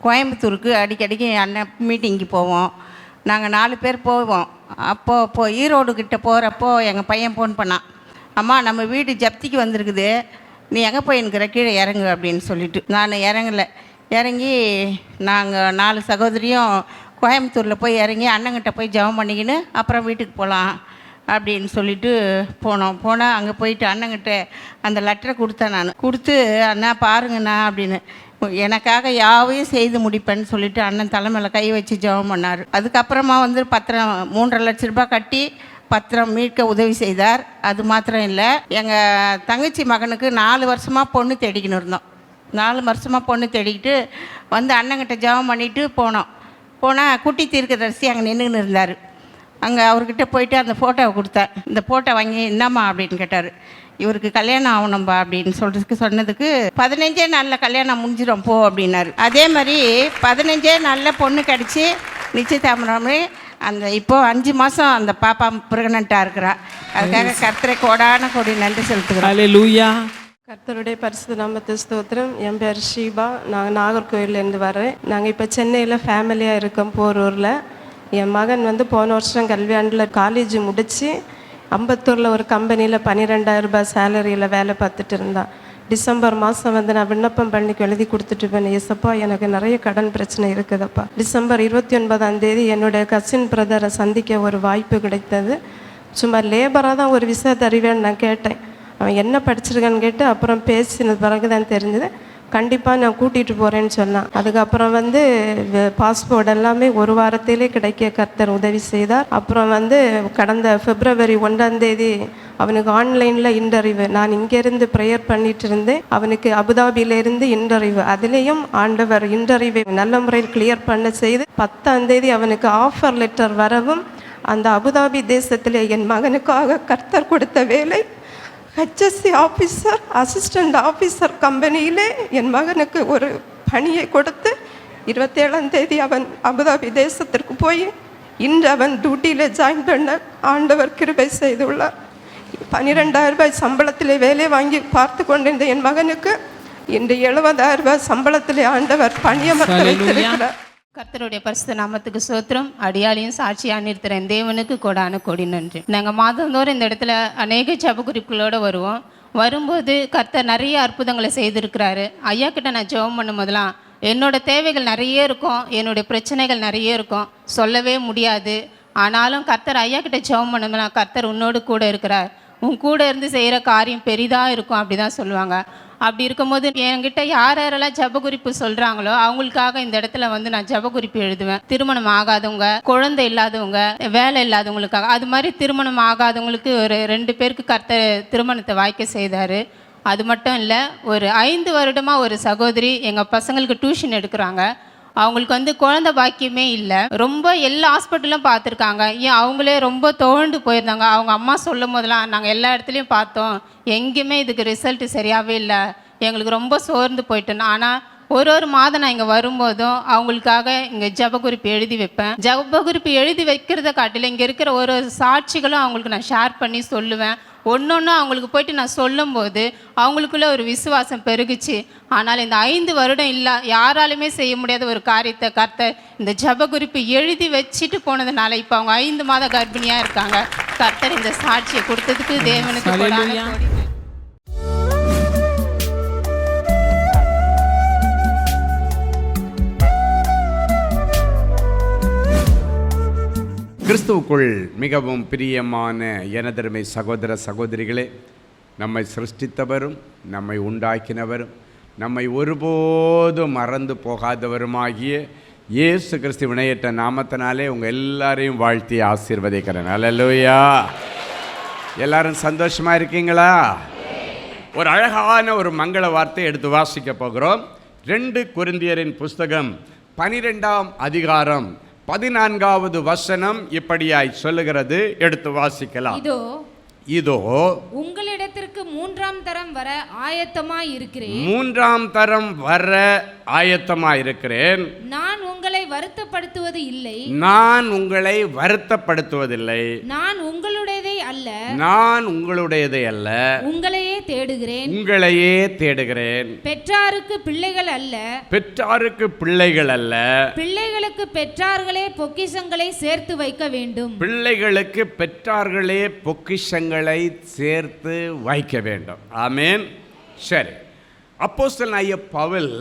கோயம்புத்தூருக்கு அடிக்கடிக்கு அண்ணன் மீட்டிங்க்கு போவோம். நாங்கள் 4 பேர் போவோம். அப்போது ஈரோடு கிட்ட போகிறப்போ எங்கள் பையன் ஃபோன் பண்ணான், அம்மா நம்ம வீடு ஜப்திக்கு வந்திருக்குது, நீ எங்கே போயின்னுக்கிற, கீழே இறங்கு அப்படின்னு சொல்லிட்டு. நான் இறங்கி நாங்கள் 4 சகோதரியும் கோயம்புத்தூரில் போய் இறங்கி அண்ணங்கிட்ட போய் ஜெபம் பண்ணிக்கின்னு அப்புறம் வீட்டுக்கு போகலாம் அப்படின்னு சொல்லிட்டு போனால் அங்கே போயிட்டு அண்ணங்கிட்ட அந்த லெட்டரை கொடுத்தேன். நான் கொடுத்து, அண்ணா பாருங்கண்ணா அப்படின்னு, எனக்காக யாவையும் செய்து முடிப்பேன்னு சொல்லிட்டு அண்ணன் தலைமையில் கை வச்சு ஜெபம் பண்ணார். அதுக்கப்புறமா பத்திரம் 3.5 லட்ச ரூபாய் கட்டி பத்திரம் மீட்க உதவி செய்தார். அது மாத்திரம் இல்லை, எங்கள் தங்கச்சி மகனுக்கு 4 வருஷமாக பொண்ணு தேடிக்கின்னு இருந்தோம். 4 வருஷமாக பொண்ணு தேடிக்கிட்டு அண்ணங்கிட்ட ஜெபம் பண்ணிவிட்டு போனால் குட்டி தீர்க்கதரிசி அங்கே நின்றுன்னு இருந்தார். அங்கே அவர்கிட்ட போயிட்டு அந்த ஃபோட்டோவை கொடுத்தேன். இந்த ஃபோட்டோ வாங்கி என்னம்மா அப்படின்னு கேட்டார். இவருக்கு கல்யாணம் ஆகணும்பா அப்படின்னு சொன்னதுக்கு 15 நாளில் கல்யாணம் முடிஞ்சிடும் போ அப்படின்னாரு. அதே மாதிரி 15 நாளில் பொண்ணு கிடச்சி நிச்சயதாமரம். இப்போது 5 மாதம் அந்த பாப்பா பிரெக்னெண்ட்டாக இருக்கிறா. அதுக்காக கர்த்தரை கோடான கோடி நன்றி செலுத்துகிறோம். அல்லேலூயா. கர்த்தருடைய பரிசுத்த நாமத்து ஸ்தோத்திரம். என் பேர் ஷீபா. நாங்கள் நாகர்கோவிலேருந்து வரேன். நாங்கள் இப்போ சென்னையில் ஃபேமிலியாக இருக்கோம், போரூரில். என் மகன் போன வருஷம் கல்வியாண்டில் காலேஜ் முடித்து அம்பத்தூரில் ஒரு கம்பெனியில் 12,000 ரூபாய் சேலரியில் வேலை பார்த்துட்டு இருந்தான். டிசம்பர் மாதம் நான் விண்ணப்பம் பண்ணி எழுதி கொடுத்துட்டு போனேன், ஏசப்பா எனக்கு நிறைய கடன் பிரச்சனை இருக்குதுப்பா. டிசம்பர் 29ஆம் தேதி என்னுடைய கசின் பிரதரை சந்திக்க ஒரு வாய்ப்பு கிடைத்தது. சும்மா லேபராக தான் ஒரு விசா தருவேன்னு நான் கேட்டேன். அவன் என்ன படிச்சிருக்கான்னு கேட்டு அப்புறம் பேசினது பிறகு தான் தெரிஞ்சது. கண்டிப்பாக நான் கூட்டிகிட்டு போகிறேன்னு சொன்னான். அதுக்கப்புறம் பாஸ்போர்ட் எல்லாமே ஒரு வாரத்திலே கிடைக்க கர்த்தர் உதவி செய்தார். அப்புறம் கடந்த பிப்ரவரி 1ஆம் தேதி அவனுக்கு ஆன்லைனில் இன்டர்வியூ. நான் இங்கேருந்து ப்ரேயர் பண்ணிட்டு இருந்தேன், அவனுக்கு அபுதாபியிலேருந்து இன்டர்வியூ. அதுலேயும் ஆண்டவர் இன்டர்வியூ நல்ல முறையில் கிளியர் பண்ண செய்து 10ஆம் தேதி அவனுக்கு ஆஃபர் லெட்டர் வரவும், அந்த அபுதாபி தேசத்திலே என் மகனுக்காக கர்த்தர் கொடுத்த வேலை HSC ஆஃபீஸர், அசிஸ்டண்ட் ஆஃபீஸர் கம்பெனியிலே என் மகனுக்கு ஒரு பணியை கொடுத்து 27ஆம் தேதி அவன் அபுதாபி தேசத்திற்கு போய் இன்று அவன் டியூட்டியில் ஜாயின் பண்ண ஆண்டவர் கிருபை செய்துள்ளார். 12,000 ரூபாய் சம்பளத்திலே வேலை வாங்கி பார்த்து கொண்டிருந்த என் மகனுக்கு இன்று 70,000 ரூபாய் சம்பளத்திலே ஆண்டவர் பணியமர்த்த வைத்திருக்கிறார். கர்த்தருடைய பரிசுத்த நாமத்துக்கு ஸ்தோத்திரம். அடியாளையும் சாட்சியாக நிறுத்துறேன் தேவனுக்கு கோடான கோடி நன்றி. நாங்கள் மாதந்தோறும் இந்த இடத்துல அநேக ஜெப குறிப்புகளோடு வரும்போது கர்த்தர் நிறைய அற்புதங்களை செய்திருக்கிறாரு. ஐயா கிட்ட நான் ஜெபம் பண்ணும் போதெல்லாம் என்னோட தேவைகள் நிறைய இருக்கும், என்னுடைய பிரச்சனைகள் நிறைய இருக்கும், சொல்லவே முடியாது. ஆனாலும் கர்த்தர் ஐயா கிட்ட ஜெபம் பண்ணும்போதெல்லாம் கர்த்தர் உன்னோடு கூட இருக்கிறார், உன் கூட இருந்து செய்கிற காரியம் பெரிதாக இருக்கும் அப்படி தான் சொல்லுவாங்க. அப்படி இருக்கும்போது என்கிட்ட யாரெல்லாம் ஜெப குறிப்பு சொல்கிறாங்களோ அவங்களுக்காக இந்த இடத்துல நான் ஜெப குறிப்பு எழுதுவேன். திருமணம் ஆகாதவங்க, குழந்தை இல்லாதவங்க, வேலை இல்லாதவங்களுக்காக. அது மாதிரி திருமணம் ஆகாதவங்களுக்கு ஒரு 2 பேருக்கு கர்த்தர் திருமணத்தை வாய்க்க செய்தார். அது மட்டும் இல்லை, ஒரு 5 வருடமாக ஒரு சகோதரி எங்கள் பசங்களுக்கு டியூஷன் எடுக்கிறாங்க. அவங்களுக்கு குழந்தை பாக்கியமே இல்லை. ரொம்ப எல்லா ஹாஸ்பிட்டலும் பார்த்துருக்காங்க. ஏன் அவங்களே ரொம்ப தோண்டு போயிருந்தாங்க. அவங்க அம்மா சொல்லும் போதெல்லாம் நாங்கள் எல்லா இடத்துலையும் பார்த்தோம், எங்கேயுமே இதுக்கு ரிசல்ட்டு சரியாகவே இல்லை, எங்களுக்கு ரொம்ப சோர்ந்து போயிட்டோம். ஆனால் ஒரு மாதம் நான் இங்கே வரும்போதும் அவங்களுக்காக இங்கே ஜெப குறிப்பு எழுதி வைப்பேன். ஜெப குறிப்பு எழுதி வைக்கிறத காட்டில் இங்கே இருக்கிற ஒரு சாட்சிகளும் அவங்களுக்கு நான் ஷேர் பண்ணி சொல்லுவேன். ஒன்று அவங்களுக்கு போயிட்டு நான் சொல்லும்போது அவங்களுக்குள்ள ஒரு விசுவாசம் பெருகுச்சு. ஆனால் இந்த 5 வருடம் இல்லை யாராலுமே செய்ய முடியாத ஒரு காரியத்தை கர்த்தர் இந்த ஜெப குறிப்பு எழுதி வச்சுட்டு போனதுனால இப்போ அவங்க 5 மாத கர்ப்பிணியாக இருக்காங்க. கர்த்தர் இந்த சாட்சியை கொடுத்ததுக்கு தேவனுக்கு கோடான கோடி. கிறிஸ்துவுக்குள் மிகவும் பிரியமான எனதருமை சகோதர சகோதரிகளே, நம்மை சிருஷ்டித்தவரும் நம்மை உண்டாக்கினவரும் நம்மை ஒருபோதும் மறந்து போகாதவருமாகிய இயேசு கிறிஸ்து வினையற்ற நாமத்தினாலே உங்கள் எல்லாரையும் வாழ்த்தி ஆசீர்வதிக்கிறேன். அல்லேலூயா. எல்லாரும் சந்தோஷமாக இருக்கீங்களா? ஒரு அழகான ஒரு மங்கள வார்த்தை எடுத்து வாசிக்க போகிறோம். 2 கொரிந்தியரின் புஸ்தகம் 12ஆம் அதிகாரம் 14வது வசனம் இப்படியாய் சொல்லுகிறது. எடுத்து வாசிக்கலாம். இதோ உங்களிடத்திற்கு 3ஆம் தரம் வர ஆயத்தமாய் இருக்கிறேன். 3ஆம் தரம் வர ஆயத்தமாய் இருக்கிறேன். நான் உங்களை வருத்தப்படுத்துவது இல்லை. நான் உங்களை வருத்தப்படுத்துவதில்லை. நான் உங்களுடையதை அல்ல, நான் உங்களுடையதை அல்ல, உங்களையே தேடுகிறேன். உங்களையே தேடுகிறேன். பெற்றாருக்கு பிள்ளைகள் அல்ல, பெற்றாருக்கு பிள்ளைகள் அல்ல, பிள்ளைகளுக்கு பெற்றார்களே பொக்கிஷங்களை சேர்த்து வைக்க வேண்டும். பிள்ளைகளுக்கு பெற்றார்களே பொக்கிஷங்களை சேர்த்து வைக்க வேண்டும். ஆமென். சரி, அப்போஸ்தலனாகிய பவுல்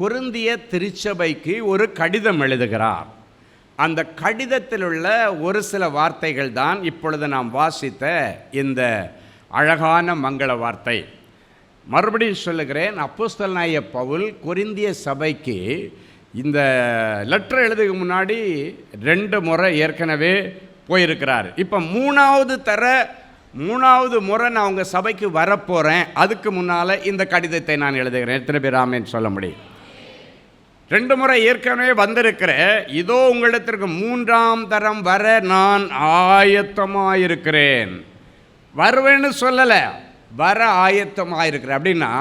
கொரிந்திய திருச்சபைக்கு ஒரு கடிதம் எழுதுகிறார். அந்த கடிதத்தில் உள்ள ஒரு சில வார்த்தைகள் தான் இப்பொழுது நாம் வாசித்த இந்த அழகான மங்கள வார்த்தை. மறுபடியும் சொல்லுகிறேன், அப்போஸ்தலனாகிய பவுல் கொரிந்திய சபைக்கு இந்த லெட்டர் எழுதுக்கு முன்னாடி 2 முறை ஏற்கனவே போயிருக்கிறார். இப்போ மூணாவது முறை நான் உங்கள் சபைக்கு வரப்போகிறேன். அதுக்கு முன்னால் இந்த கடிதத்தை நான் எழுதுகிறேன். எத்தனை பேர் ஆமென் சொல்ல முடியும்? 2 முறை ஏற்கனவே வந்திருக்கிற, இதோ உங்களிடத்திற்கு 3ஆம் தரம் வர நான் ஆயத்தமாயிருக்கிறேன். வருவேன்னு சொல்லலை, வர ஆயத்தமாயிருக்கிறேன். அப்படின்னா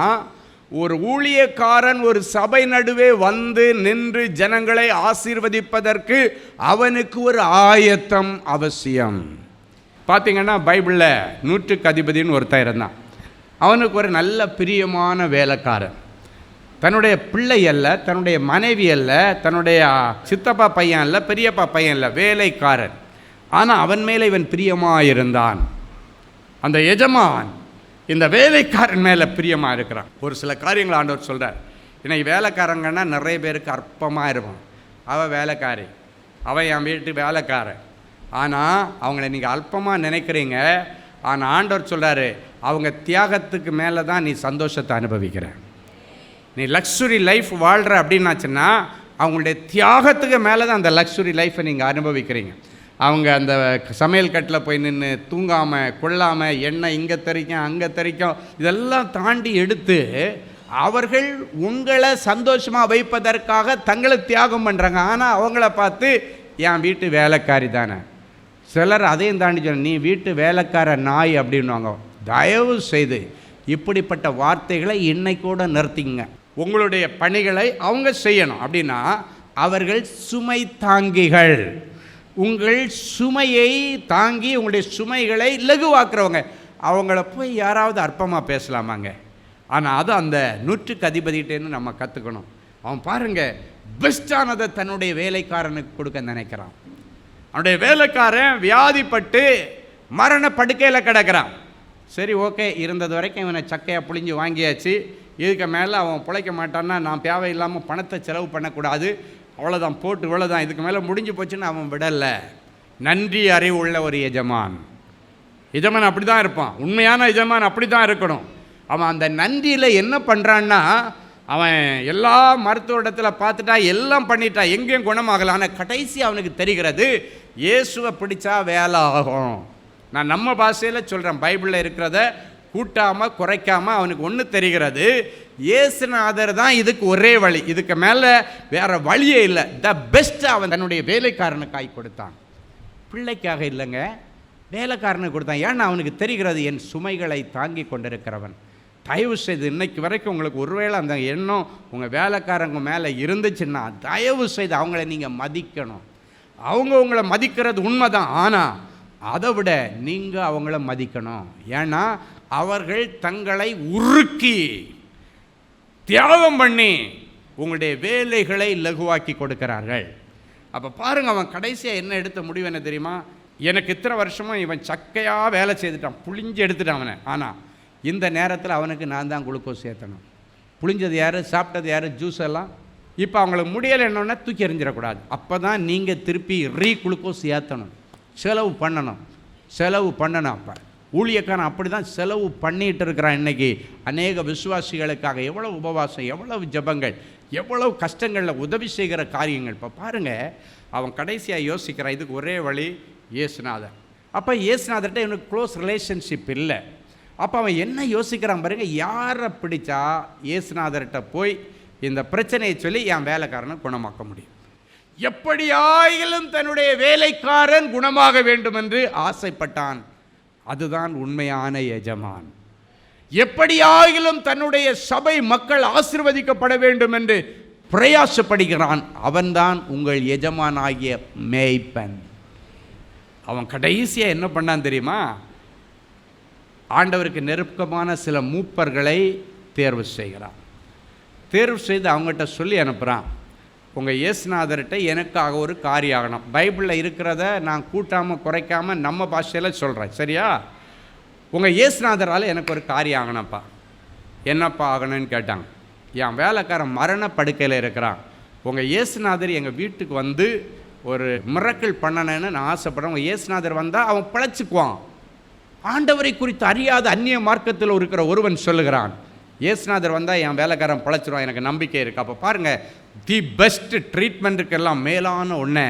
ஒரு ஊழியக்காரன் ஒரு சபை நடுவே வந்து நின்று ஜனங்களை ஆசீர்வதிப்பதற்கு அவனுக்கு ஒரு ஆயத்தம் அவசியம். பார்த்தீங்கன்னா பைபிளில் 100க்கு அதிபதினு ஒருத்தன் இருந்தான். அவனுக்கு ஒரு நல்ல பிரியமான வேலைக்காரன். தன்னுடைய பிள்ளை அல்ல, தன்னுடைய மனைவி அல்ல, தன்னுடைய சித்தப்பா பையன் அல்ல, பெரியப்பா பையன் அல்ல, வேலைக்காரன். ஆனால் அவன் மேலே இவன் பிரியமாக இருந்தான். அந்த எஜமான் இந்த வேலைக்காரன் மேலே பிரியமாக இருக்கிறான். ஒரு சில காரியங்கள் ஆண்டவர் சொல்கிறார். இன்னைக்கு வேலைக்காரங்கன்னா நிறைய பேருக்கு அற்பமாக இருப்பான். அவன் வேலைக்காரி, அவன் என் வீட்டு வேலைக்காரன். ஆனால் அவங்கள நீங்கள் அல்பமாக நினைக்கிறீங்க. ஆனால் ஆண்டவர் சொல்கிறாரு, அவங்க தியாகத்துக்கு மேலே தான் நீ சந்தோஷத்தை அனுபவிக்கிற. நீ லக்ஸுரி லைஃப் வாழ்கிற அப்படின்னாச்சுன்னா அவங்களுடைய தியாகத்துக்கு மேலே தான் அந்த லக்ஸுரி லைஃப்பை நீங்கள் அனுபவிக்கிறீங்க. அவங்க அந்த சமையல் கட்டில் போய் நின்று தூங்காமல் கொள்ளாமல் எண்ணெய் இங்கே தெரிக்கும் அங்கே தெரிக்கும் இதெல்லாம் தாண்டி எடுத்து அவர்கள் உங்களை சந்தோஷமாக வைப்பதற்காக தங்களை தியாகம் பண்ணுறாங்க. ஆனால் அவங்கள பார்த்து என் வீட்டு வேலைக்காரி தானே. சிலர் அதையும் தாண்டி சொல்ல, நீ வீட்டு வேலைக்கார நாய் அப்படின்வாங்க. தயவு செய்து இப்படிப்பட்ட வார்த்தைகளை இன்னைக்கூட நிறுத்திங்க. உங்களுடைய பணிகளை அவங்க செய்யணும். அப்படின்னா அவர்கள் சுமை தாங்கிகள். உங்கள் சுமையை தாங்கி உங்களுடைய சுமைகளை லகுவாக்குறவங்க. அவங்கள போய் யாராவது அற்பமாக பேசலாமாங்க? ஆனால் அது அந்த 100க்கு அதிபதிகிட்டேன்னு நம்ம கற்றுக்கணும். அவன் பாருங்கள், பெஸ்ட்டானதை தன்னுடைய வேலைக்காரனுக்கு கொடுக்க நினைக்கிறான். அவனுடைய வேலைக்காரன் வியாதிப்பட்டு மரண படுக்கையில் கிடக்கிறான். சரி, ஓகே, இருந்தது வரைக்கும் இவனை சக்கையாக புழிஞ்சு வாங்கியாச்சு. இதுக்கு மேலே அவன் பிழைக்க மாட்டான்னா நான் தேவையில்லாமல் பணத்தை செலவு பண்ணக்கூடாது, அவ்வளோதான், போட்டு இவ்வளோதான், இதுக்கு மேலே முடிஞ்சு போச்சுன்னு அவன் விடலை. நன்றி அறிவு உள்ள ஒரு எஜமான் அப்படி தான் இருப்பான். உண்மையான எஜமான் அப்படி தான் இருக்கணும். அவன் அந்த நன்றியில் என்ன பண்ணுறான்னா, அவன் எல்லா மருத்துவ இடத்துல பார்த்துட்டா, எல்லாம் பண்ணிட்டா, எங்கேயும் குணமாகலாம். ஆனால் கடைசி அவனுக்கு தெரிகிறது, இயேசுவை பிடிச்சா வேலை ஆகும். நான் நம்ம பாஷையில் சொல்கிறேன், பைபிளில் இருக்கிறத கூட்டாமல் குறைக்காமல் அவனுக்கு ஒன்று தெரிகிறது, இயேசுநாதர் தான் இதுக்கு ஒரே வழி, இதுக்கு மேலே வேறு வழியே இல்லை. த பெஸ்ட் அவன் தன்னுடைய வேலைக்காரனுக்காய் கொடுத்தான். பிள்ளைக்காக இல்லைங்க, வேலைக்காரனுக்கு கொடுத்தான். ஏன்னா அவனுக்கு தெரிகிறது, என் சுமைகளை தாங்கி கொண்டிருக்கிறவன். தயவு செய்து இன்னைக்கு வரைக்கும் உங்களுக்கு ஒருவேளை அந்த எண்ணம் உங்கள் வேலைக்காரங்க மேலே இருந்துச்சுன்னா தயவு செய்து அவங்கள நீங்கள் மதிக்கணும். அவங்க உங்களை மதிக்கிறது உண்மைதான். ஆனால் அதை விட நீங்கள் அவங்கள மதிக்கணும். ஏன்னா அவர்கள் தங்களை உருக்கி தியாகம் பண்ணி உங்களுடைய வேலைகளை லகுவாக்கி கொடுக்கிறார்கள். அப்போ பாருங்கள், அவன் கடைசியாக என்ன எடுத்த முடிவு என்ன தெரியுமா? எனக்கு இத்தனை வருஷமும் இவன் சக்கையாக வேலை செய்துட்டான், புளிஞ்சு எடுத்துட்டான் அவனை. ஆனால் இந்த நேரத்தில் அவனுக்கு நான் தான் குளுக்கோஸ் ஏற்றணும். புளிஞ்சது யார், சாப்பிட்டது யார், ஜூஸ் எல்லாம். இப்போ அவங்களுக்கு முடியலை என்னன்னா தூக்கி எறிஞ்சிடக்கூடாது. அப்போ தான் நீங்கள் திருப்பி குளுக்கோஸ் ஏற்றணும், செலவு பண்ணணும். அப்போ ஊழியக்காரன் அப்படி தான் செலவு பண்ணிகிட்டு இருக்கிறான். இன்றைக்கி அநேக விசுவாசிகளுக்காக எவ்வளோ உபவாசம், எவ்வளவு ஜபங்கள், எவ்வளவு கஷ்டங்களில் உதவி செய்கிற காரியங்கள். இப்போ பாருங்கள், அவன் கடைசியாக யோசிக்கிறான், இதுக்கு ஒரே வழி இயேசுநாதர். அப்போ இயேசுநாதர்கிட்ட இவனுக்கு க்ளோஸ் ரிலேஷன்ஷிப் இல்லை. அப்போ அவன் என்ன யோசிக்கிறான் பாருங்க, யாரை பிடிச்சா இயேசுநாதர்கிட்ட போய் இந்த பிரச்சனையை சொல்லி என் வேலைக்காரனை குணமாக்க முடியும். எப்படியாயிலும் தன்னுடைய வேலைக்காரன் குணமாக வேண்டும் என்று ஆசைப்பட்டான். அதுதான் உண்மையான எஜமான். எப்படியாயிலும் தன்னுடைய சபை மக்கள் ஆசீர்வதிக்கப்பட வேண்டும் என்று பிரயாசப்படுகிறான். அவன்தான் உங்கள் எஜமான் ஆகிய மேய்ப்பன். அவன் கடைசியாக என்ன பண்ணான் தெரியுமா? ஆண்டவருக்கு நெருக்கமான சில மூப்பர்களை தேர்வு செய்கிறான். தேர்வு செய்து அவங்ககிட்ட சொல்லி அனுப்புகிறான், உங்கள் இயேசுநாதர்கிட்ட எனக்காக ஒரு காரியம் ஆகணும். பைபிளில் இருக்கிறத நான் கூட்டாமல் குறைக்காமல் நம்ம பாஷையில் சொல்கிறேன், சரியா? உங்கள் இயேசுநாதரால் எனக்கு ஒரு காரியம் ஆகணும்ப்பா. என்னப்பா ஆகணும்னு கேட்டாங்க. என் வேலைக்காரன் மரண படுக்கையில் இருக்கிறான், உங்கள் இயேசுநாதர் எங்கள் வீட்டுக்கு வந்து ஒரு மிரக்கிள் பண்ணணுன்னு நான் ஆசைப்படுறேன். உங்கள் இயேசுநாதர் வந்தால் அவன் பிழைச்சிக்குவான். ஆண்டவரை குறித்து அறியாத அந்நிய மார்க்கத்தில் இருக்கிற ஒருவன் சொல்லுகிறான், இயேசுநாதர் வந்தால் என் வேலைக்காரன் பிழைச்சிருவான், எனக்கு நம்பிக்கை இருக்குது. அப்போ பாருங்கள், தி பெஸ்ட் ட்ரீட்மெண்ட்டுக்கெல்லாம் மேலான ஒன்று,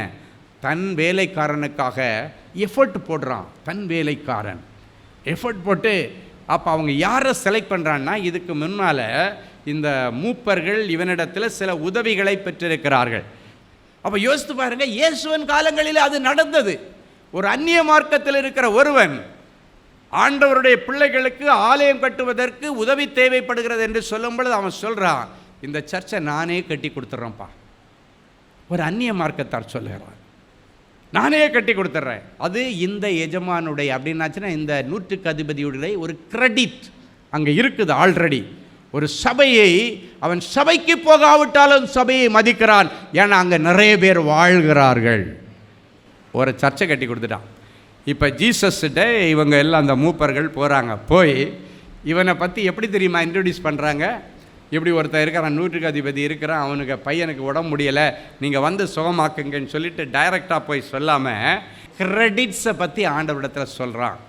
தன் வேலைக்காரனுக்காக எஃபர்ட் போடுறான். தன் வேலைக்காரன் எஃபர்ட் போட்டு, அப்போ அவங்க யாரை செலக்ட் பண்ணுறான்னா, இதுக்கு முன்னால் இந்த மூப்பர்கள் இவனிடத்தில் சில உதவிகளை பெற்றிருக்கிறார்கள். அப்போ யோசித்து பாருங்கள், இயேசுவின் காலங்களில் அது நடந்தது. ஒரு அந்நிய மார்க்கத்தில் இருக்கிற ஒருவன் ஆண்டவருடைய பிள்ளைகளுக்கு ஆலயம் கட்டுவதற்கு உதவி தேவைப்படுகிறது என்று சொல்லும் பொழுது அவன் சொல்கிறான், இந்த சர்ச்சை நானே கட்டி கொடுத்துட்றேன்ப்பா. ஒரு அந்நிய மார்க்கத்தார் சொல்லுகிறான், நானே கட்டி கொடுத்துட்றேன். அது இந்த எஜமானுடைய அப்படின்னாச்சுன்னா இந்த 100க்கு அதிபதியுடைய ஒரு கிரெடிட் அங்கே இருக்குது ஆல்ரெடி. ஒரு சபையை அவன் சபைக்கு போகாவிட்டாலும் சபையை மதிக்கிறான், ஏன்னா அங்கே நிறைய பேர் வாழ்கிறார்கள். ஒரு சர்ச்சை கட்டி கொடுத்துட்டான். இப்போ ஜீசஸ்கிட்ட இவங்க எல்லாம் அந்த மூப்பர்கள் போகிறாங்க. போய் இவனை பற்றி எப்படி தெரியுமா இன்ட்ரடியூஸ் பண்ணுறாங்க? இப்படி ஒருத்தர் இருக்கிறான், 100க்கு அதிபதி இருக்கிறான், அவனுக்கு பையனுக்கு உடம்பு முடியலை, நீங்கள் வந்து சுகமாக்குங்கன்னு சொல்லிட்டு டைரெக்டாக போய் சொல்லாமல் கிரெடிட்ஸை பற்றி ஆண்டவரிடத்தில் சொல்கிறான்.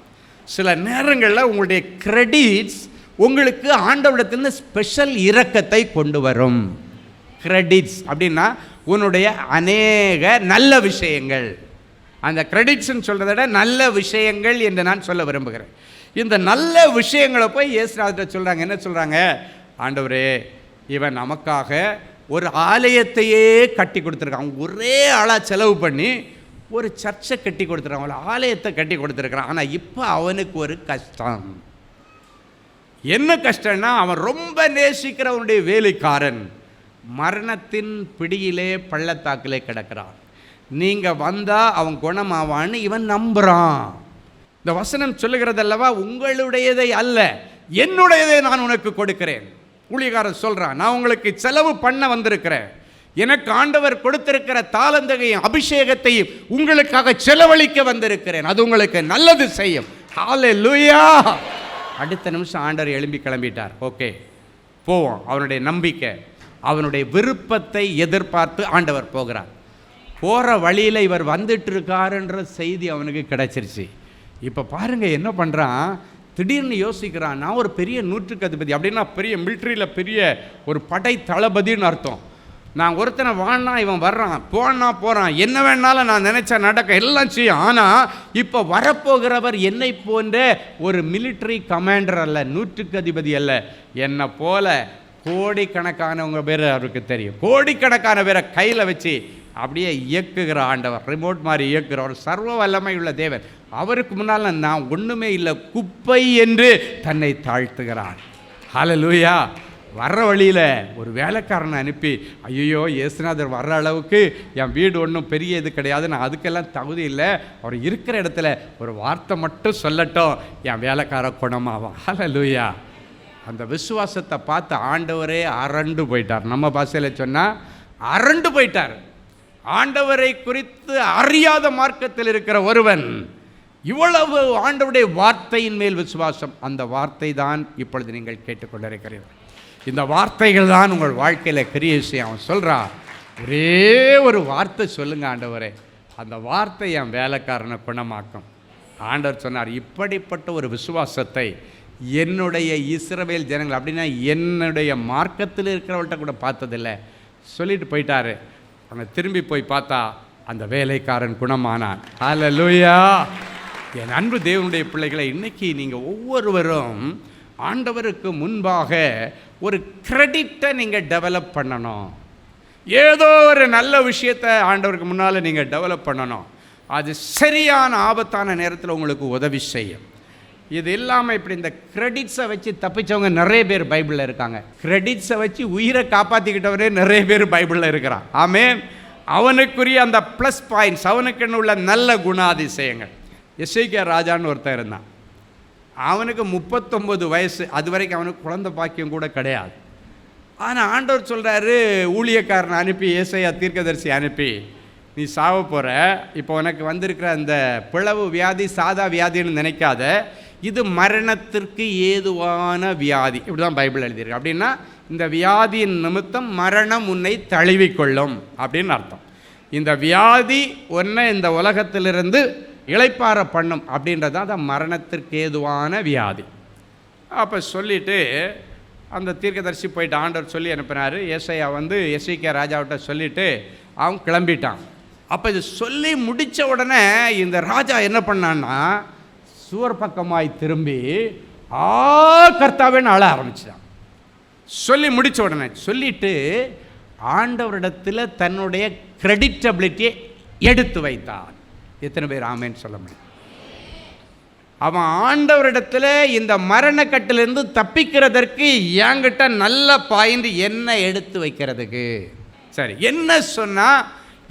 சில நேரங்களில் உங்களுடைய கிரெடிட்ஸ் உங்களுக்கு ஆண்டவரிடத்தில் ஸ்பெஷல் இரக்கத்தை கொண்டு வரும். கிரெடிட்ஸ் அப்படின்னா உன்னுடைய அநேக நல்ல விஷயங்கள். அந்த கிரெடிட்ஸ்ன்னு சொல்கிறத விட நல்ல விஷயங்கள் என்று நான் சொல்ல விரும்புகிறேன். இந்த நல்ல விஷயங்களை போய் இயேசுநாதர் சொல்கிறாங்க. என்ன சொல்கிறாங்க? ஆண்டவரே, இவன் நமக்காக ஒரு ஆலயத்தையே கட்டி கொடுத்துருக்கான். ஒரே ஆளாக செலவு பண்ணி ஒரு சர்ச்சை கட்டி கொடுத்துருக்கான், ஒரு ஆலயத்தை கட்டி கொடுத்துருக்குறான். ஆனால் இப்போ அவனுக்கு ஒரு கஷ்டம். என்ன கஷ்டம்னா, அவன் ரொம்ப நேசிக்கிறவனுடைய வேலைக்காரன் மரணத்தின் பிடியிலே பள்ளத்தாக்கிலே கிடக்கிறான். நீங்கள் வந்தால் அவன் குணமாவான்னு இவன் நம்புகிறான். இந்த வசனம் சொல்லுகிறதல்லவா, உங்களுடையதை அல்ல என்னுடையதை நான் உனக்கு கொடுக்கிறேன். ஊழியக்காரன் சொல்கிறான், நான் உங்களுக்கு செலவு பண்ண வந்திருக்கிறேன், எனக்கு ஆண்டவர் கொடுத்திருக்கிற தாளந்தையும் அபிஷேகத்தையும் உங்களுக்காக செலவழிக்க வந்திருக்கிறேன், அது உங்களுக்கு நல்லது செய்யும். ஹல்லேலூயா. அடுத்த நிமிஷம் ஆண்டவர் எழும்பி கிளம்பிட்டார். ஓகே போவோம். அவனுடைய நம்பிக்கை, அவனுடைய விருப்பத்தை எதிர்பார்த்து ஆண்டவர் போகிறார். போகிற வழியில் இவர் வந்துட்டு இருக்காருன்ற செய்தி அவனுக்கு கிடைச்சிருச்சு. இப்போ பாருங்கள் என்ன பண்ணுறான், திடீர்னு யோசிக்கிறான், நான் ஒரு பெரிய 100க்கு அதிபதி அப்படின்னா பெரிய மிலிட்ரியில் பெரிய ஒரு படை தளபதின்னு அர்த்தம். நான் ஒருத்தனை வானா இவன் வர்றான், போனா போகிறான், என்ன வேணாலும் நான் நினச்சா நடக்க எல்லாம் செய்யும். ஆனால் இப்போ வரப்போகிறவர் என்னை போன்ற ஒரு மிலிட்ரி கமாண்டர் அல்ல, 100க்கு அதிபதி அல்ல, என்னை போல கோடிக்கணக்கானவங்க பேர் அவருக்கு தெரியும். கோடிக்கணக்கான பேரை கையில் வச்சு அப்படியே இயக்குகிற ஆண்டவர், ரிமோட் மாதிரி இயக்குகிற ஒரு சர்வ வல்லமை உள்ள தேவன். அவருக்கு முன்னால் நான் ஒன்றுமே இல்லை, குப்பை என்று தன்னை தாழ்த்துகிறார். ஹல்லேலூயா. வர்ற வழியில் ஒரு வேலைக்காரனை அனுப்பி, ஐயோ இயேசுநாதர் வர்ற அளவுக்கு என் வீடு ஒன்றும் பெரிய இது கிடையாது, நான் அதுக்கெல்லாம் தகுதி இல்லை, அவர் இருக்கிற இடத்துல ஒரு வார்த்தை மட்டும் சொல்லட்டும், என் வேலைக்கார குணமாவான். ஹல்லேலூயா. அந்த விசுவாசத்தை பார்த்து ஆண்டவரே அரண்டு போயிட்டார். நம்ம பாஷையில் சொன்னால் அரண்டு போயிட்டார். ஆண்டவரை குறித்து அறியாத மார்க்கத்தில் இருக்கிற ஒருவன் இவ்வளவு ஆண்டவருடைய வார்த்தையின் மேல் விசுவாசம், அந்த வார்த்தை தான் இப்பொழுது நீங்கள் கேட்டுக்கொண்டிருக்கிறீர்கள். இந்த வார்த்தைகள் தான் உங்கள் வாழ்க்கையில் கிரியை செய்யும். அவன் சொல்கிறான், ஒரே ஒரு வார்த்தை சொல்லுங்க ஆண்டவரே, அந்த வார்த்தை என் வேலைக்காரனை குணமாக்கும். ஆண்டவர் சொன்னார், இப்படிப்பட்ட ஒரு விசுவாசத்தை என்னுடைய இஸ்ரவேல் ஜனங்கள் அப்படின்னா என்னுடைய மார்க்கத்தில் இருக்கிறவள்கிட்ட கூட பார்த்ததில்லை சொல்லிட்டு போயிட்டாரு. அங்கே திரும்பி போய் பார்த்தா அந்த வேலைக்காரன் குணமானான். ஹல்லேலூயா. என் அன்பு தேவனுடைய பிள்ளைகளை, இன்னைக்கு நீங்கள் ஒவ்வொருவரும் ஆண்டவருக்கு முன்பாக ஒரு கிரெடிட்டை நீங்கள் டெவலப் பண்ணணும். ஏதோ ஒரு நல்ல விஷயத்தை ஆண்டவருக்கு முன்னால் நீங்கள் டெவலப் பண்ணணும். அது சரியான ஆபத்தான நேரத்தில் உங்களுக்கு உதவி செய்யும். இது இல்லாமல் இப்படி இந்த கிரெடிட்ஸை வச்சு தப்பிச்சவங்க நிறைய பேர் பைபிளில் இருக்காங்க. கிரெடிட்ஸை வச்சு உயிரை காப்பாற்றிக்கிட்டவரே நிறைய பேர் பைபிளில் இருக்கிறான். ஆமென். அவனுக்குரிய அந்த ப்ளஸ் பாயிண்ட்ஸ், அவனுக்குன்னு உள்ள நல்ல குணாதிசயங்கள். எசேக்கியா ராஜான்னு ஒருத்தன் இருந்தான். அவனுக்கு 39 வயசு, அது வரைக்கும் அவனுக்கு குழந்தை பாக்கியம் கூட கிடையாது. ஆனால் ஆண்டவர் சொல்கிறாரு, ஊழியக்காரனை அனுப்பி, ஏசாயா தீர்க்கதரிசி அனுப்பி, நீ சாவ போகிற, இப்போ உனக்கு வந்திருக்கிற அந்த பிளவு வியாதி சாதா வியாதின்னு நினைக்காத, இது மரணத்திற்கு ஏதுவான வியாதி. இப்படி தான் பைபிள் எழுதியிருக்கு. அப்படின்னா இந்த வியாதியின் நிமித்தம் மரணம் உன்னை தழுவிக்கொள்ளும் அப்படின்னு அர்த்தம். இந்த வியாதி ஒன்றை இந்த உலகத்திலிருந்து இளைப்பாற பண்ணும் அப்படின்றது தான் அந்த மரணத்திற்கு ஏதுவான வியாதி. அப்போ சொல்லிவிட்டு அந்த தீர்க்கதரிசி போயிட்டு ஆண்டவர் சொல்லி அனுப்பினார். ஏசாயா வந்து எசேக்கியா ராஜாவிட்ட சொல்லிவிட்டு அவன் கிளம்பிட்டான். அப்போ இது சொல்லி முடித்த உடனே இந்த ராஜா என்ன பண்ணான்னா, சுவர் பக்கமாய் திரும்பி கர்த்தாவேன்னு அழ ஆரம்பிச்சிட்டான். சொல்லி முடித்த உடனே சொல்லிட்டு ஆண்டவரிடத்தில் தன்னுடைய கிரெடிட்டபிலிட்டியை எடுத்து வைத்தான். எத்தனை பேர் ஆமேன்னு சொல்ல முடியும்? அவன் ஆண்டவரிடத்தில் இந்த மரணக்கட்டிலிருந்து தப்பிக்கிறதற்கு என்கிட்ட நல்ல பாயிண்ட் என்ன எடுத்து வைக்கிறதுக்கு. சரி, என்ன சொன்னால்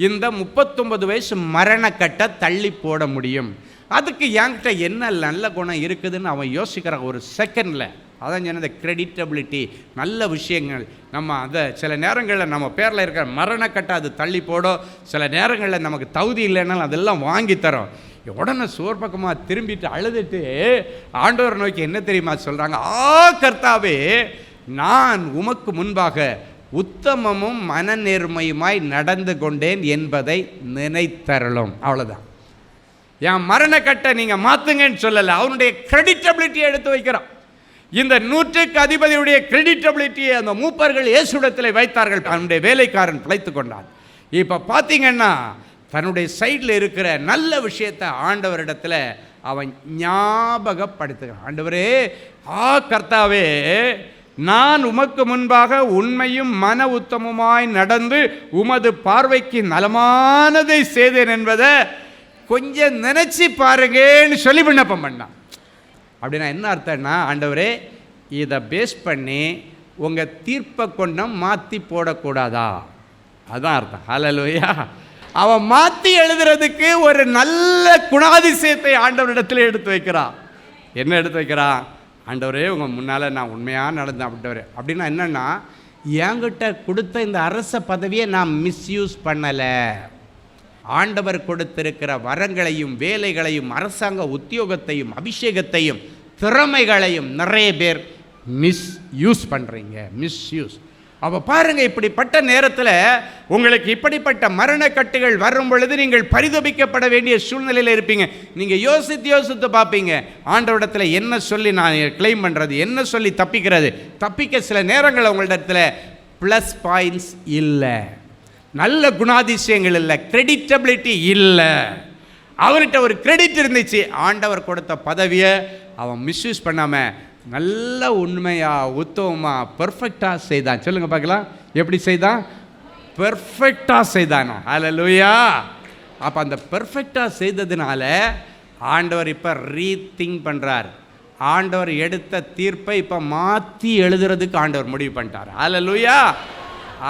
இந்த 39 வயசு மரணக்கட்டை தள்ளி போட முடியும், அதுக்கு என்கிட்ட என்ன நல்ல குணம் இருக்குதுன்னு அவன் யோசிக்கிறான் ஒரு செகண்டில். அதான் சொன்ன இந்த கிரெடிட்டபிலிட்டி, நல்ல விஷயங்கள். நம்ம அதை சில நேரங்களில் நம்ம பேரில் இருக்கிற மரணக்கட்டை அது தள்ளி போடும், சில நேரங்களில் நமக்கு தகுதி இல்லைன்னாலும் அதெல்லாம் வாங்கி தரோம். உடனே சோர் பக்கமாக திரும்பிட்டு அழுதுட்டு ஆண்டவர் நோக்கி என்ன தெரியுமா சொல்கிறாங்க, கர்த்தாவே, நான் உமக்கு முன்பாக உத்தமமும் மனநேர்மையுமாய் நடந்து கொண்டேன் என்பதை நினைத்தரலும். அவ்வளோதான். என் மரணக்கட்டை நீங்கள் மாற்றுங்கன்னு சொல்லலை, அவனுடைய கிரெடிட்டபிலிட்டியை எடுத்து வைக்கிறான். இந்த 100க்கு அதிபதியுடைய கிரெடிட்டபிலிட்டியை அந்த மூப்பர்கள் இயேசுவிடத்தில் வைத்தார்கள். அவனுடைய வேலைக்காரன் பிழைத்து கொண்டான். இப்போ பார்த்தீங்கன்னா தன்னுடைய சைடில் இருக்கிற நல்ல விஷயத்தை ஆண்டவரிடத்தில் அவன் ஞாபகப்படுத்துகிறான். ஆண்டவரே, கர்த்தாவே, நான் உமக்கு முன்பாக உண்மையும் மன உத்தமமாய் நடந்து உமது பார்வைக்கு நலமானதை செய்தேன் என்பதை கொஞ்சம் நினச்சி பாருங்கன்னு சொல்லி விண்ணப்பம் பண்ணான். அப்படின்னா என்ன அர்த்தம்னா, ஆண்டவரே, இதை பேஸ் பண்ணி உங்கள் தீர்ப்பை கொண்டும் மாற்றி போடக்கூடாதா, அதான் அர்த்தம். ஹல்லேலூயா. அவன் மாற்றி எழுதுறதுக்கு ஒரு நல்ல குணாதிசயத்தை ஆண்டவரிடத்தில் எடுத்து வைக்கிறான். என்ன எடுத்து வைக்கிறான்? ஆண்டவரே, உங்கள் முன்னால் நான் உண்மையாக நடந்தேன் அப்படின்றவர். அப்படின்னா என்னென்னா, என்கிட்ட கொடுத்த இந்த அரச பதவியை நான் மிஸ்யூஸ் பண்ணலை. ஆண்டவர் கொடுத்திருக்கிற வரங்களையும் வேலைகளையும் அரசாங்க உத்தியோகத்தையும் அபிஷேகத்தையும் திறமைகளையும் நிறைய பேர் மிஸ்யூஸ் பண்ணுறீங்க. மிஸ்யூஸ். அப்போ பாருங்கள், இப்படிப்பட்ட நேரத்தில் உங்களுக்கு இப்படிப்பட்ட மரணக்கட்டுகள் வரும் பொழுது நீங்கள் பரிதபிக்கப்பட வேண்டிய சூழ்நிலையில் இருப்பீங்க. நீங்கள் யோசித்து பார்ப்பீங்க, ஆண்டவரிடத்தில் என்ன சொல்லி நான் கிளைம் பண்ணுறது, என்ன சொல்லி தப்பிக்கிறது. தப்பிக்க சில நேரங்கள் உங்களிடத்தில் ப்ளஸ் பாயிண்ட்ஸ் இல்லை, நல்ல குணாதிசயங்கள் இல்லை, கிரெடிட்டபிலிட்டி இல்லை. அவன்கிட்ட ஒரு கிரெடிட் இருந்துச்சு, ஆண்டவர் கொடுத்த பதவியை அவன் மிஸ்யூஸ் பண்ணாமல் நல்ல உண்மையாக உத்தமமாக பெர்ஃபெக்டாக செய்தான். சொல்லுங்க பார்க்கலாம், எப்படி செய்தான்? பெர்ஃபெக்டாக செய்தானா? ஹல்லேலூயா. அப்போ அந்த பெர்ஃபெக்டாக செய்ததுனால ஆண்டவர் இப்போ ரீதிங்க் பண்ணுறார். ஆண்டவர் எடுத்த தீர்ப்பை இப்போ மாற்றி எழுதுறதுக்கு ஆண்டவர் முடிவு பண்ணிட்டார். ஹல்லேலூயா.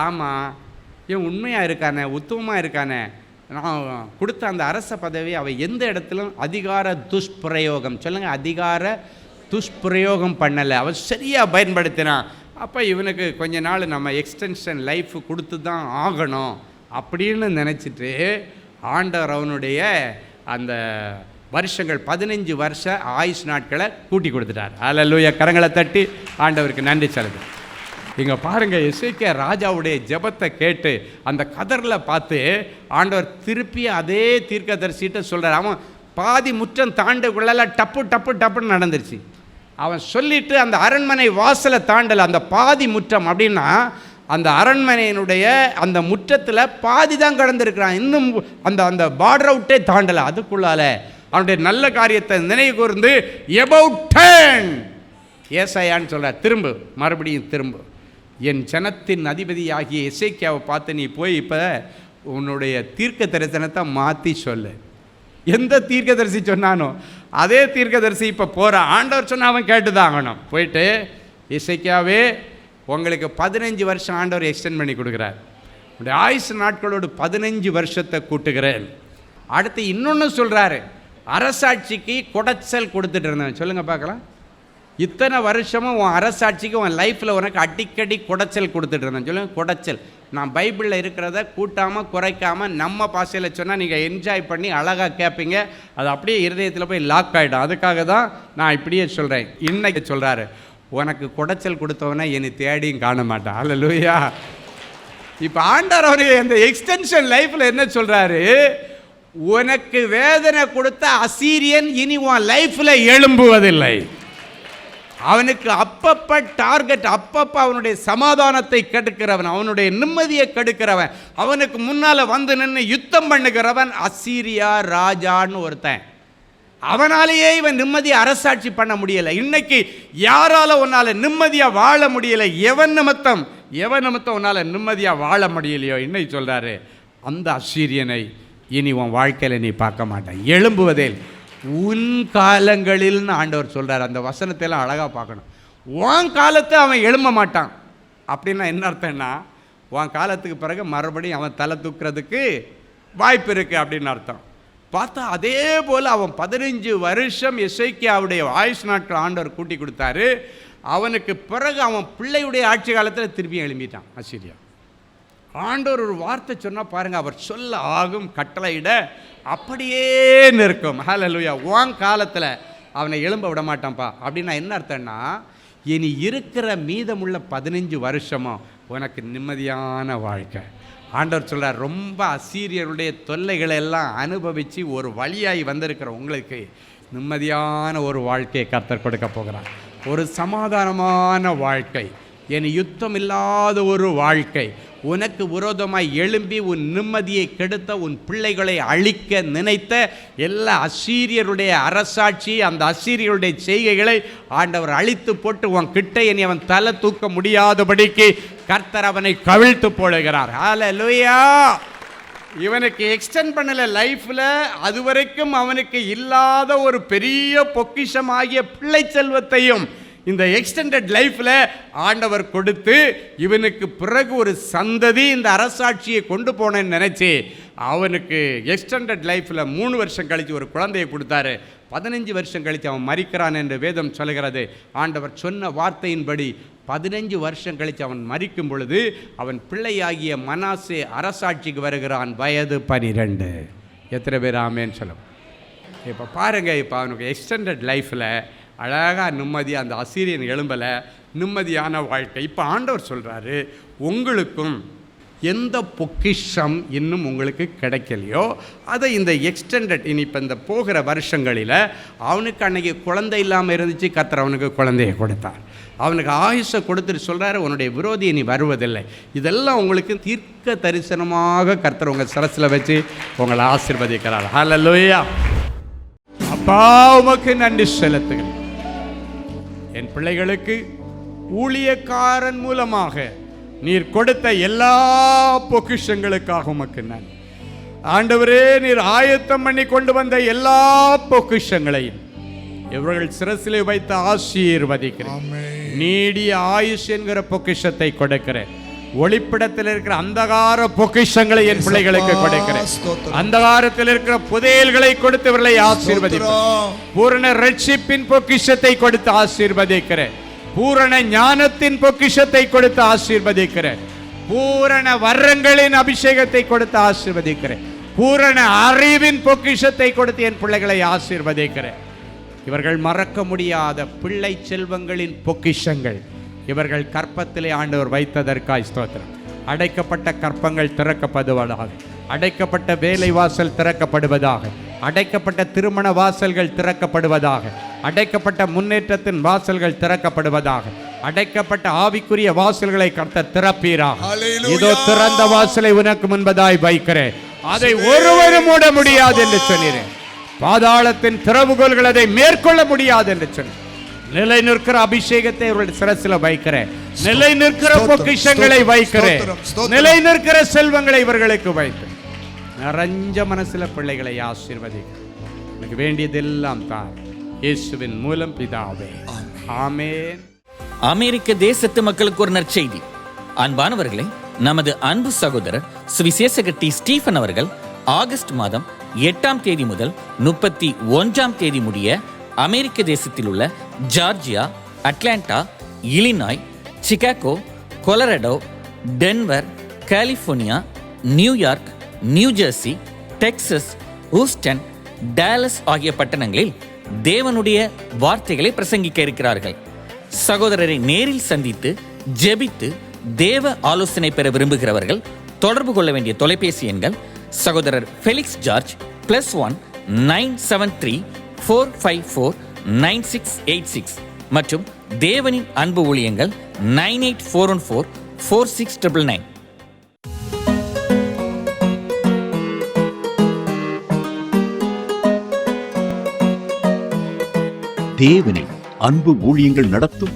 ஆமாம், ஏன் உண்மையாக இருக்கானே, உத்தமமாக இருக்கானே, நான் கொடுத்த அந்த அரச பதவி அவன் எந்த இடத்துலும் அதிகார துஷ்பிரயோகம், சொல்லுங்கள், அதிகார துஷ்பிரயோகம் பண்ணலை, அவன் சரியாக பயன்படுத்தினான். அப்போ இவனுக்கு கொஞ்ச நாள் நம்ம எக்ஸ்டென்ஷன் லைஃப் கொடுத்து தான் ஆகணும் அப்படின்னு நினச்சிட்டு ஆண்டவர் அவனுடைய அந்த வருஷங்கள் 15 வருஷ ஆயுஷ் நாட்களை கூட்டி கொடுத்துட்டார். ஹல்லேலூயா. கரங்களை தட்டி ஆண்டவருக்கு நன்றி சொல்லுங்கள். இங்கே பாருங்கள், எசேக்கியா ராஜாவுடைய ஜெபத்தை கேட்டு அந்த கதரில் பார்த்து ஆண்டவர் திருப்பி அதே தீர்க்கதரிசிட்ட சொல்கிறார். அவன் பாதி முற்றம் தாண்டக்குள்ள டப்பு டப்பு டப்புன்னு நடந்துருச்சு. அவன் சொல்லிட்டு அந்த அரண்மனை வாசலை தாண்டலை. அந்த பாதி முற்றம் அப்படின்னா அந்த அரண்மனையினுடைய அந்த முற்றத்தில் பாதி தான் கடந்திருக்கிறான், இன்னும் அந்த அந்த பார்டர் அவுட்டே தாண்டலை. அதுக்குள்ளால அவனுடைய நல்ல காரியத்தை நினைவு கூர்ந்து about 10 ஏசாயான்னு சொல்கிறார். திரும்ப, மறுபடியும் திரும்ப, என் ஜனத்தின் அதிபதியாகிய எசேக்கியாவை பார்த்து நீ போய் இப்போ உன்னுடைய தீர்க்க தரிசனத்தை மாற்றி சொல்லு. எந்த தீர்க்கதரிசி சொன்னானோ அதே தீர்க்கதரிசி இப்போ போகிற ஆண்டவர் சொன்ன அவன் கேட்டு தான் ஆகணும். போயிட்டு, எசேக்கியாவே, உங்களுக்கு 15 வருஷம் ஆண்டவர் எக்ஸ்டெண்ட் பண்ணி கொடுக்குறார், உடைய ஆயுசு நாட்களோடு 15 வருஷத்தை கூட்டுகிறேன். அடுத்து இன்னொன்று சொல்கிறாரு, அரசாட்சிக்கு குடைச்சல் கொடுத்துட்டு இருந்தேன். சொல்லுங்கள் பார்க்கலாம். இத்தனை வருஷமும் உன் அரசாட்சிக்கு உன் லைஃப்பில் உனக்கு அடிக்கடி குடைச்சல் கொடுத்துட்டு இருந்தேன். சொல்லுங்கள், குடைச்சல். நான் பைபிளில் இருக்கிறத கூட்டாமல் குறைக்காமல் நம்ம பாஷையில் சொன்னால் நீங்கள் என்ஜாய் பண்ணி அழகாக கேட்பீங்க. அது அப்படியே இருதயத்தில் போய் லாக் ஆகிடும். அதுக்காக தான் நான் இப்படியே சொல்கிறேன். இன்னைக்கு சொல்கிறாரு, உனக்கு குடைச்சல் கொடுத்தவனை என்னை தேடியும் காண மாட்டான். அல்லேலூயா. இப்போ ஆண்டவர் அவருக்கு அந்த எக்ஸ்டென்ஷன் லைஃப்பில் என்ன சொல்கிறாரு, உனக்கு வேதனை கொடுத்த அசீரியன் இனி உன் லைஃப்பில் எழும்புவதில்லை. அவனுக்கு அப்பப்போ டார்கெட், அப்பப்போ அவனுடைய சமாதானத்தை கெடுக்கிறவன், அவனுடைய நிம்மதியை கெடுக்கிறவன், அவனுக்கு முன்னால் வந்து நின்று யுத்தம் பண்ணுகிறவன் அசீரியா ராஜான்னு ஒருத்தன். அவனாலேயே இவன் நிம்மதியை அரசாட்சி பண்ண முடியலை. இன்னைக்கு யாரால உன்னால் நிம்மதியாக வாழ முடியலை? எவன் நிமித்தம் உன்னால் நிம்மதியாக வாழ முடியலையோ, இன்னைக்கு சொல்கிறாரு, அந்த அசீரியனை இனி உன் வாழ்க்கையில் நீ பார்க்க மாட்டேன், எழும்புவதே உன் காலங்களில்னு ஆண்டவர் சொல்கிறார். அந்த வசனத்தையெல்லாம் அழகாக பார்க்கணும். உன் காலத்தை அவன் எழும்ப மாட்டான் அப்படின்னா என்ன அர்த்தம்னா, உன் காலத்துக்கு பிறகு மறுபடியும் அவன் தலை தூக்குறதுக்கு வாய்ப்பு இருக்குது அப்படின்னு அர்த்தம். பார்த்தா அதே போல் அவன் 15 வருஷம் எசேக்கியாவுடைய ஆயுஷ் நாட்கள் ஆண்டவர் கூட்டி கொடுத்தாரு. அவனுக்கு பிறகு அவன் பிள்ளையுடைய ஆட்சி காலத்தில் திருப்பி எழும்பிட்டான் அசீரியா. ஆண்டவர் ஒரு வார்த்தை சொன்னால் பாருங்கள், அவர் சொல்ல ஆகும், கட்டளையிட அப்படியே நிற்கும். ஹல்லேலூயா. உன் காலத்தில் அவனை எழும்ப விட மாட்டான்ப்பா அப்படின்னா என்ன அர்த்தம்னா, இனி இருக்கிற மீதமுள்ள 15 வருஷமும் உனக்கு நிம்மதியான வாழ்க்கை. ஆண்டவர் சொல்கிறார், ரொம்ப அசீரியருடைய தொல்லைகளை எல்லாம் அனுபவித்து ஒரு வழியாகி வந்திருக்கிற உங்களுக்கு நிம்மதியான ஒரு வாழ்க்கையை கர்த்தர் கொடுக்க போகிறார். ஒரு சமாதானமான வாழ்க்கை, என் யுத்தம் இல்லாத ஒரு வாழ்க்கை. உனக்கு விரோதமாய் எழும்பி உன் நிம்மதியை கெடுத்த, உன் பிள்ளைகளை அழிக்க நினைத்த எல்லா அசீரியருடைய அரசாட்சி, அந்த அசீரியருடைய செய்கைகளை ஆண்டவர் அழித்து போட்டு உன் கிட்ட இனி அவன் தலை தூக்க முடியாதபடிக்கு கர்த்தர் அவனை கவிழ்த்து போடுகிறார். ஹல்லேலூயா. இவனுக்கு எக்ஸ்டெண்ட் பண்ணல லைஃப்பில், அதுவரைக்கும் அவனுக்கு இல்லாத ஒரு பெரிய பொக்கிஷமாகிய பிள்ளை செல்வத்தையும் இந்த எக்ஸ்டெண்டட் லைஃப்பில் ஆண்டவர் கொடுத்து, இவனுக்கு பிறகு ஒரு சந்ததி இந்த அரசாட்சியை கொண்டு போனேன்னு நினச்சி அவனுக்கு எக்ஸ்டெண்டட் லைஃப்பில் 3 வருஷம் கழித்து ஒரு குழந்தையை கொடுத்தாரு. 15 வருஷம் கழித்து அவன் மரிக்கிறான் என்று வேதம் சொல்கிறது. ஆண்டவர் சொன்ன வார்த்தையின்படி 15 வருஷம் கழித்து அவன் மரிக்கும் பொழுது அவன் பிள்ளையாகிய மனாசே அரசாட்சிக்கு வருகிறான். வயது 12. எத்தனை பேர் ஆமேன்னு சொல்லும்? இப்போ பாருங்கள், இப்போ அவனுக்கு எக்ஸ்டெண்டட் லைஃப்பில் அழகாக நிம்மதியாக அந்த அசீரியன் எழும்பலை, நிம்மதியான வாழ்க்கை. இப்போ ஆண்டவர் சொல்கிறாரு, உங்களுக்கும் எந்த பொக்கிஷம் இன்னும் உங்களுக்கு கிடைக்கலையோ அதை இந்த எக்ஸ்டெண்டட் இனி இப்போ இந்த போகிற வருஷங்களில், அவனுக்கு அன்றைக்கி குழந்தை இல்லாமல் இருந்துச்சு, கர்த்தர் அவனுக்கு குழந்தையை கொடுத்தார். அவனுக்கு ஆயுஷை கொடுத்துட்டு சொல்கிறாரு, உன்னுடைய விரோதி இனி வருவதில்லை. இதெல்லாம் உங்களுக்கு தீர்க்க தரிசனமாக கர்த்தர் உங்கள் சரசில் வச்சு உங்களை ஆசீர்வதிக்கிறார். ஹல்லேலூயா. அப்பா உமக்கு நன்றி செலுத்துகிறேன். என் பிள்ளைகளுக்கு ஊழியக்காரன் மூலமாக நீர் கொடுத்த எல்லா பொக்கிஷங்களுக்காக உமக்கு நன்றி. ஆண்டவரே, நீர் ஆயத்தம் பண்ணி கொண்டு வந்த எல்லா பொக்கிஷங்களையும் இவர்கள் சிரசிலே வைத்து ஆசீர்வதிக்கிறேன். நீடிய ஆயுஷ் என்கிற பொக்கிஷத்தை கொடுக்கிறேன். ஒளிப்பிடத்தில் இருக்கிற அந்தகார பொக்கிஷங்களை என் பிள்ளைகளுக்கு கொடுக்கிறேன். அந்தகாரத்தில் இருக்கிற புதையல்களை கொடுத்து இவர்களை ஆசீர்வதிக்கிறேன். பூரண ரட்சிப்பின் பொக்கிஷத்தை கொடுத்து ஆசீர்வதிக்கிறேன். பூரண ஞானத்தின் பொக்கிஷத்தை கொடுத்து ஆசீர்வதிக்கிறேன். பூரண வரங்களின் அபிஷேகத்தை கொடுத்து ஆசீர்வதிக்கிறேன். பூரண அறிவின் பொக்கிஷத்தை கொடுத்து என் பிள்ளைகளை ஆசீர்வதிக்கிறேன். இவர்கள் மறக்க முடியாத பிள்ளை செல்வங்களின் பொக்கிஷங்கள் இவர்கள் கற்பத்திலே ஆண்டவர் வைத்ததற்காய் ஸ்தோத்திரம். அடைக்கப்பட்ட கற்பங்கள் திறக்கப்படுவதாக, அடைக்கப்பட்ட வேலை வாசல் திறக்கப்படுவதாக, அடைக்கப்பட்ட திருமண வாசல்கள் திறக்கப்படுவதாக, அடைக்கப்பட்ட முன்னேற்றத்தின் வாசல்கள் திறக்கப்படுவதாக, அடைக்கப்பட்ட ஆவிக்குரிய வாசல்களை கர்த்தர் திறப்பீராக. இதோ திறந்த வாசலை உனக்கு முன்பதாய் வைக்கிறேன், அதை ஒருவரும் மூட முடியாது என்று சொன்னீரேன். பாதாளத்தின் திறவுகோல்கள் அதை மேற்கொள்ள முடியாது என்று சொன்னேன். நிலை நிற்கிற அபிஷேகத்தை அவருடைய சிரசில வைக்கிறேன். நிலை நிற்கிற பொக்கிஷங்களை வைக்கிறேன். நிலை நிற்கிற செல்வங்களை இவர்களுக்கு வைத்து நிறைஞ்ச மனசுல பிள்ளைகளை ஆசீர்வதிக்கிறேன். எனக்கு வேண்டியதெல்லாம் தான் இயேசுவின் மூலம் பிதாவே, ஆமென். அமெரிக்க தேசத்து மக்களுக்கு ஒரு நற்செய்தி. அன்பானவர்களே, நமது அன்பு சகோதரர் சுவிசேஷகர் டி. ஸ்டீஃபன் அவர்கள் ஆகஸ்ட் மாதம் 8ஆம் தேதி முதல் 31ஆம் தேதி முடிய அமெரிக்க தேசத்தில் உள்ள Georgia, Atlanta, Illinois, Chicago, Colorado, Denver, California, New York, New Jersey, Texas, Houston, Dallas ஆகிய பட்டணங்களில் தேவனுடைய வார்த்தைகளை பிரசங்கிக்க இருக்கிறார்கள். சகோதரரை நேரில் சந்தித்து ஜெபித்து தேவ ஆலோசனை பெற விரும்புகிறவர்கள் தொடர்பு கொள்ள வேண்டிய தொலைபேசி எண்கள் சகோதரர் ஃபெலிக்ஸ் ஜார்ஜ் +1 973 454 9686 மற்றும் தேவனின் அன்பு ஊழியங்கள் 98414 4699. தேவனின் அன்பு ஊழியங்கள் நடத்தும்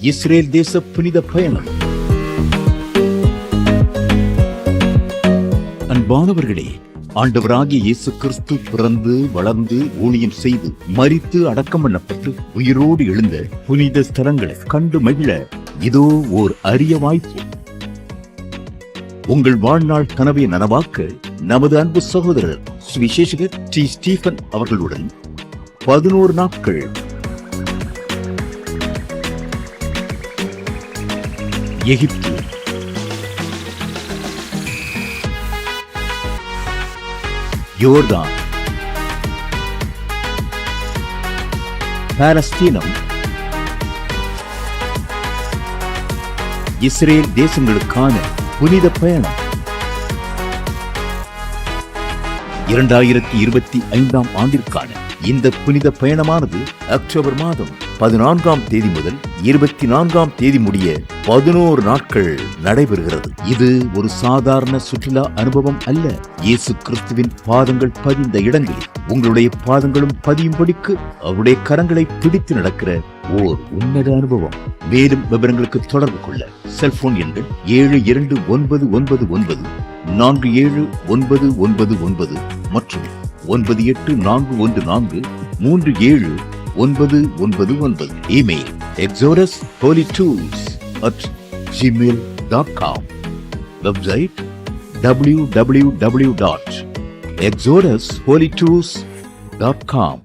இஸ்ரேல் தேச புனித பயணம். அன்பானவர்களே, ஆண்டவராகிய இயேசு கிறிஸ்து பிறந்து வளர்ந்து ஊழியம் செய்து மரித்து அடக்கம் பண்ணப்பட்டு உயிரோடு எழுந்த புனித ஸ்தலங்களை கண்டு மகிழ இதோ ஓர் அரிய வாய்ப்பு. உங்கள் வாழ்நாள் கனவை நனவாக்க நமது அன்பு சகோதரர் சுவிசேஷகர் டி. ஸ்டீபன் அவர்களுடன் 11 நாட்கள் எகிப்து, யோர்தான், பாலஸ்தீனம், இஸ்ரேல் தேசங்களுக்கான புனித பயணம். 2025 ஆண்டிற்கான இந்த புனித பயணமானது அக்டோபர் மாதம் 14ஆம் தேதி முதல் 24ஆம் தேதி முடிய 11 நாட்கள் நடைபெறுகிறது. இது ஒரு சாதாரண சுற்றுலா அனுபவம் அல்ல. இயேசு கிறிஸ்துவின் பாதங்கள் பதிந்த இடங்களில் உங்களுடைய பாதங்களும் பதியும்படிக்கு அவருடைய கரங்களை பிடித்து நடக்கிற ஓர் உன்னத அனுபவம். மேலும் விவரங்களுக்கு தொடர்பு கொள்ள செல்போன் எண்கள் 7299 4799 மற்றும் 9841437999. Email exodusholytours@gmail.com. Website www.exodusholytours.com.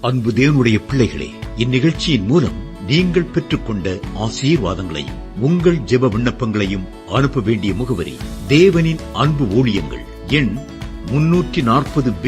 அன்பு தேவனுடைய பிள்ளைகளே, இந்நிகழ்ச்சியின் மூலம் நீங்கள் பெற்றுக்கொண்ட ஆசீர்வாதங்களையும் உங்கள் ஜெப விண்ணப்பங்களையும் அனுப்ப வேண்டிய முகவரி தேவனின் அன்பு ஊழியங்கள், எண் 340B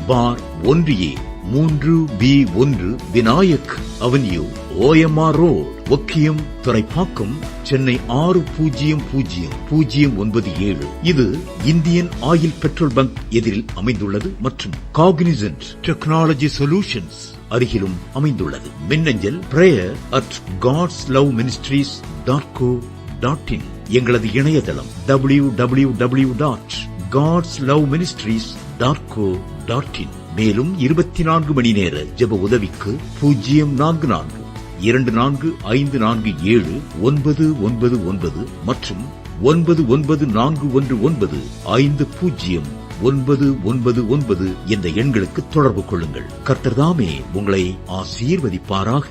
பார் 1A 3B1 Vinayak avenue, OMR road, Okkiyam, Thoraipakkam, Chennai 600097. இது இந்தியன் ஆயில் பெட்ரோல் பங்க் எதிரில் அமைந்துள்ளது மற்றும் காக்னிசன்ட் டெக்னாலஜி சொல்யூஷன்ஸ் அருகிலும் அமைந்துள்ளது. மின்னஞ்சல் prayer@godsloveministries.co.in. எங்களது இணையதளம் www.godsloveministries.co.in. மேலும் 24 மணி நேர ஜெப உதவிக்கு 044-5447-999 மற்றும் 9941950999 என்ற எண்களுக்கு தொடர்பு கொள்ளுங்கள். கர்த்தர் தாமே உங்களை ஆசீர்வதிப்பாராக.